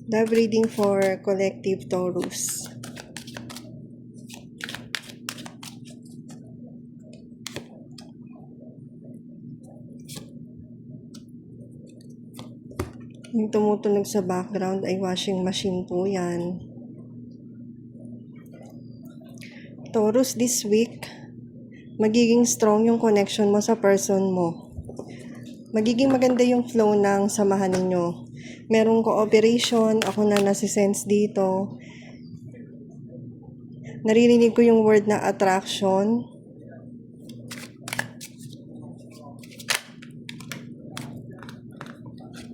Love reading for collective Taurus. Yung tumutunog sa background ay washing machine po yan. Taurus, this week, magiging strong yung connection mo sa person mo. Magiging maganda yung flow ng samahan ninyo. Merong cooperation, ako na nasisense dito. Naririnig ko yung word na attraction.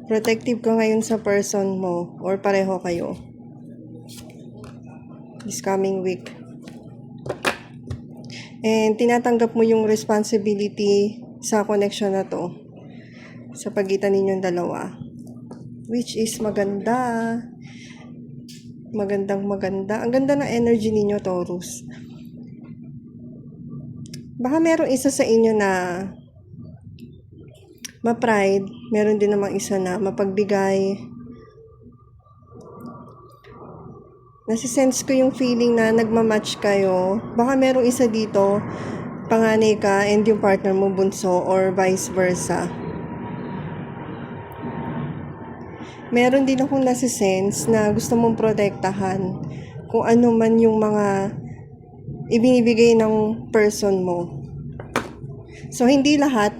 Protective ka ngayon sa person mo or pareho kayo this coming week. And tinatanggap mo yung responsibility sa connection na to sa pagitan ninyong dalawa, which is maganda. Magandang maganda. Ang ganda ng energy ninyo, Taurus. Baka merong isa sa inyo na ma-pride, meron din namang isa na mapagbigay. Nasisense ko yung feeling na nagmamatch kayo. Baka merong isa dito, panganay ka and yung partner mo bunso or vice versa. Meron din akong nasisense na gusto mong protektahan kung ano man yung mga ibinibigay ng person mo. So, hindi lahat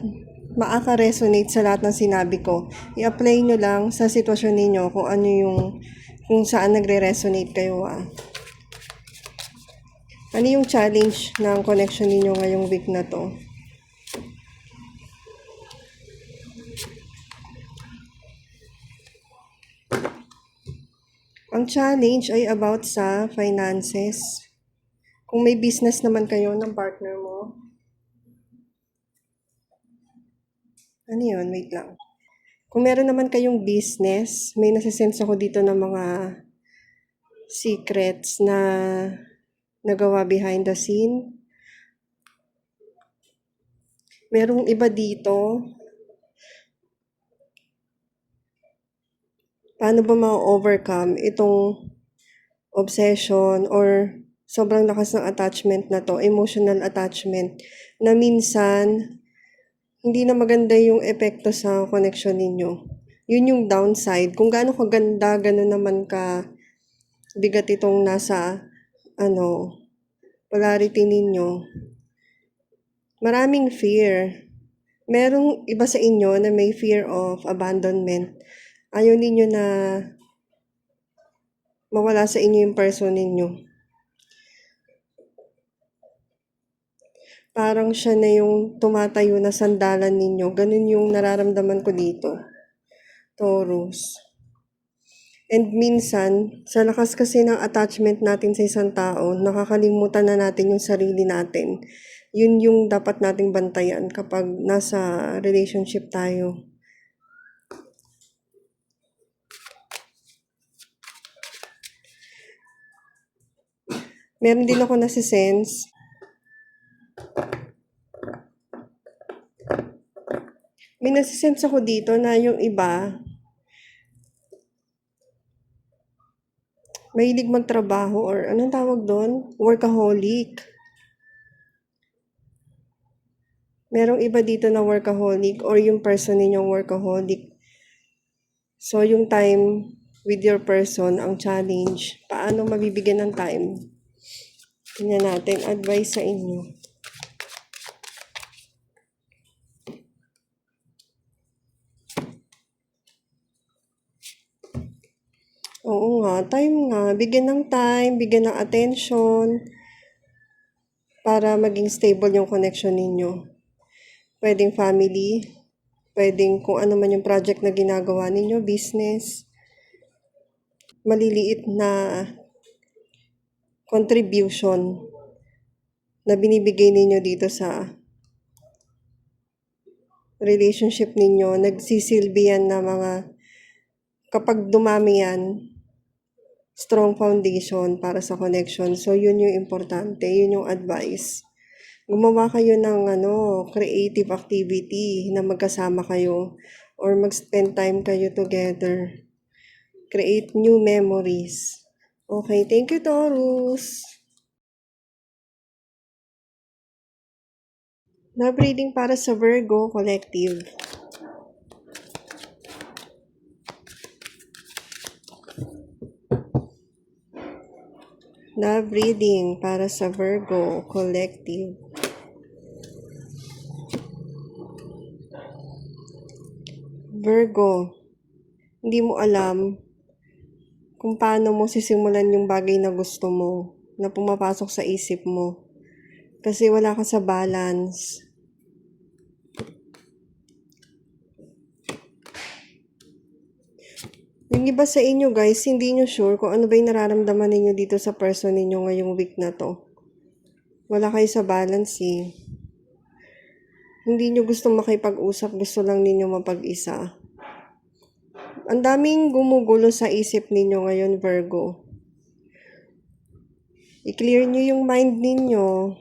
makaka-resonate sa lahat ng sinabi ko. I-apply nyo lang sa sitwasyon ninyo kung ano yung kung saan nagre-resonate kayo. Ano yung challenge ng connection ninyo ngayong week na to? Ang challenge ay about sa finances. Kung may business naman kayo ng partner mo. Ano yun? Wait lang. Kung meron naman kayong business, may nasisense ako dito ng mga secrets na nagawa behind the scene. Merong iba dito. Paano ba ma-overcome itong obsession or sobrang lakas ng attachment na to, emotional attachment, na minsan hindi na maganda yung epekto sa connection ninyo. Yun yung downside. Kung gaano kaganda, gano'n naman ka bigat itong nasa polarity ninyo. Maraming fear. Merong iba sa inyo na may fear of abandonment. Ayaw ninyo na mawala sa inyo yung person ninyo. Parang siya na yung tumatayo na sandalan ninyo. Ganun yung nararamdaman ko dito. Taurus. And minsan, sa lakas kasi ng attachment natin sa isang tao, nakakalimutan na natin yung sarili natin. Yun yung dapat nating bantayan kapag nasa relationship tayo. Meron din ako nasisense. May nasisense ako dito na yung iba, mahilig magtrabaho or anong tawag doon? Workaholic. Merong iba dito na workaholic or yung person ninyong workaholic. So, yung time with your person, ang challenge. Paano mabibigyan ng time? Tingnan natin, advice sa inyo. Oo nga, time nga. Bigyan ng time, bigyan ng attention para maging stable yung connection ninyo. Pwedeng family, pwedeng kung ano man yung project na ginagawa ninyo, business. Maliliit na contribution na binibigay ninyo dito sa relationship ninyo. Nagsisilbi yan na mga, kapag dumami yan, strong foundation para sa connection. So, yun yung importante. Yun yung advice. Gumawa kayo ng creative activity na magkasama kayo or mag-spend time kayo together. create new memories. Okay, thank you, Taurus. Love reading para sa Virgo Collective. Love reading para sa Virgo Collective. Virgo, hindi mo alam kung paano mo sisimulan yung bagay na gusto mo, na pumapasok sa isip mo. Kasi wala ka sa balance. Yung iba sa inyo guys, hindi nyo sure kung ano ba yung nararamdaman ninyo dito sa person ninyo ngayong week na to. Wala kayo sa balance eh. Hindi nyo gusto makipag-usap, gusto lang ninyo mapag-isa. Ang daming gumugulo sa isip ninyo ngayon, Virgo. I-clear nyo yung mind ninyo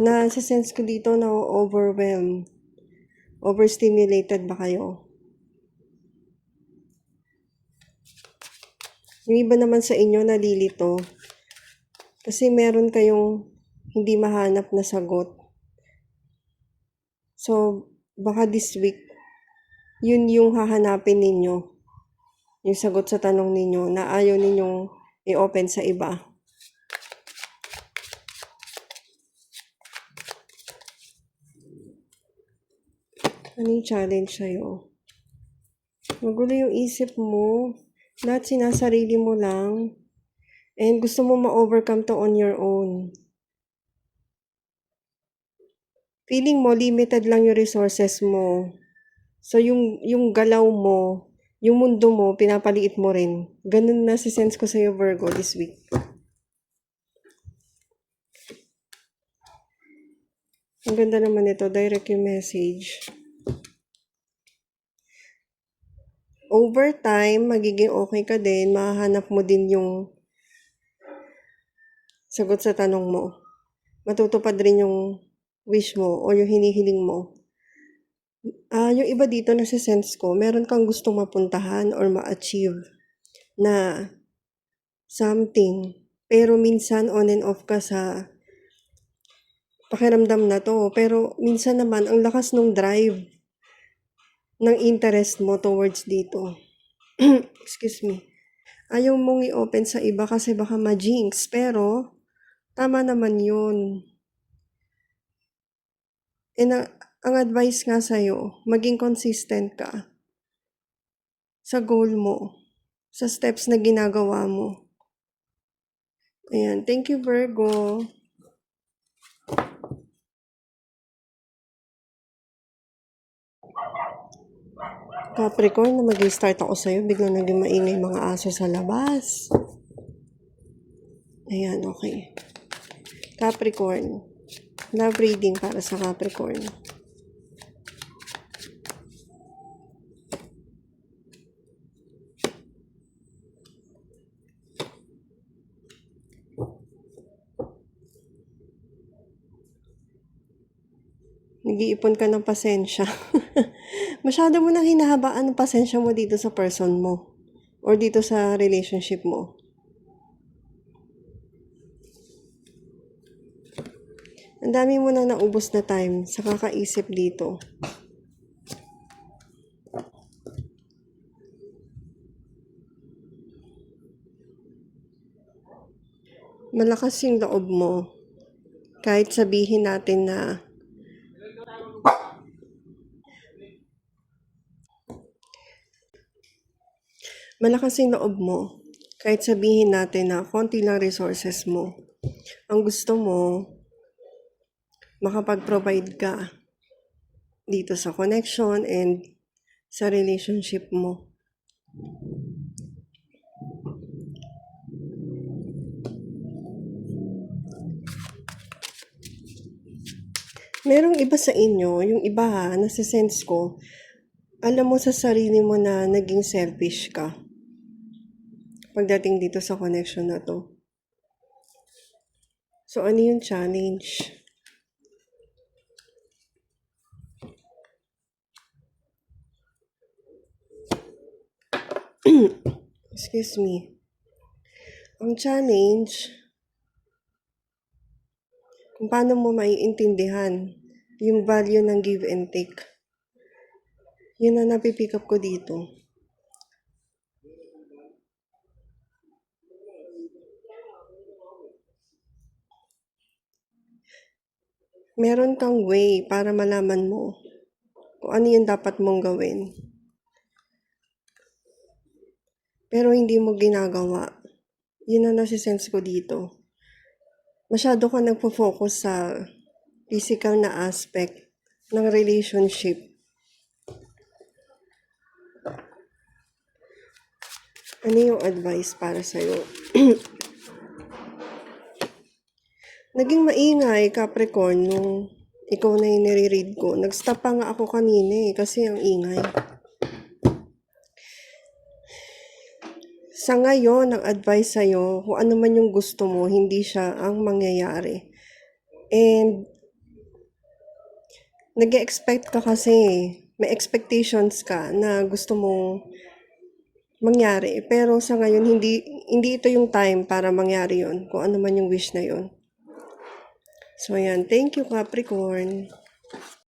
na sa sense ko dito na overwhelmed. Overstimulated ba kayo? Yung iba naman sa inyo nalilito. Kasi meron kayong hindi mahanap na sagot. So, baka this week, yun yung hahanapin ninyo. Yung sagot sa tanong ninyo na ayaw ninyong i-open sa iba. Ano yung challenge sa'yo? Magulo yung isip mo. Lahat sinasarili mo lang. And gusto mo ma-overcome to on your own. Feeling mo, limited lang yung resources mo. So, yung galaw mo, yung mundo mo, pinapaliit mo rin. Ganun na si sense ko sa'yo, Virgo, this week. Ang ganda naman ito, direct yung message. Over time, magiging okay ka din, mahahanap mo din yung sagot sa tanong mo. Matutupad rin yung wish mo o yung hinihiling mo. Yung iba dito na sa sense ko, meron kang gustong mapuntahan or ma-achieve na something. Pero minsan on and off ka sa pakiramdam na to. Pero minsan naman, ang lakas ng drive ng interest mo towards dito. Excuse me. Ayaw mong i-open sa iba kasi baka ma-jinx. Pero, tama naman yun. And ang advice nga sa'yo, maging consistent ka sa goal mo, sa steps na ginagawa mo. Ayan. Thank you, Virgo. Capricorn, na mag-start ako sa'yo, biglang naging maingay mga aso sa labas. Ayan, okay. Capricorn. Love reading para sa Capricorn. Nag-iipon ka ng pasensya. Masyado mo nang hinahabaan ng pasensya mo dito sa person mo. Or dito sa relationship mo. Ang dami mo nang naubos na time sa kakaisip dito. Malakas yung loob mo. Kahit sabihin natin na malakas yung loob mo. Kahit sabihin natin na konti lang resources mo. Ang gusto mo, makapag-provide ka dito sa connection and sa relationship mo. Merong iba sa inyo, yung iba nasa sense ko, alam mo sa sarili mo na naging selfish ka pagdating dito sa connection na to. So, ano yung challenge? Excuse me. Ang challenge, kung paano mo maiintindihan yung value ng give and take. Yun ang napipick up ko dito. Meron kang way para malaman mo kung ano yung dapat mong gawin. Pero hindi mo ginagawa. Yun ang nasisense ko dito. Masyado ka nagpo-focus sa physical na aspect ng relationship. Ano yung advice para sa'yo? Naging maingay, Capricorn, nung ikaw na yung nire-read ko. Nag-stop pa nga ako kanina kasi ang ingay. Sa ngayon, ang advice sa'yo, kung ano man yung gusto mo, hindi siya ang mangyayari. And, nag-expect ka kasi, may expectations ka na gusto mong mangyari. Pero sa ngayon, hindi ito yung time para mangyari yon, kung ano man yung wish na yon. So, ayan. Thank you, Capricorn.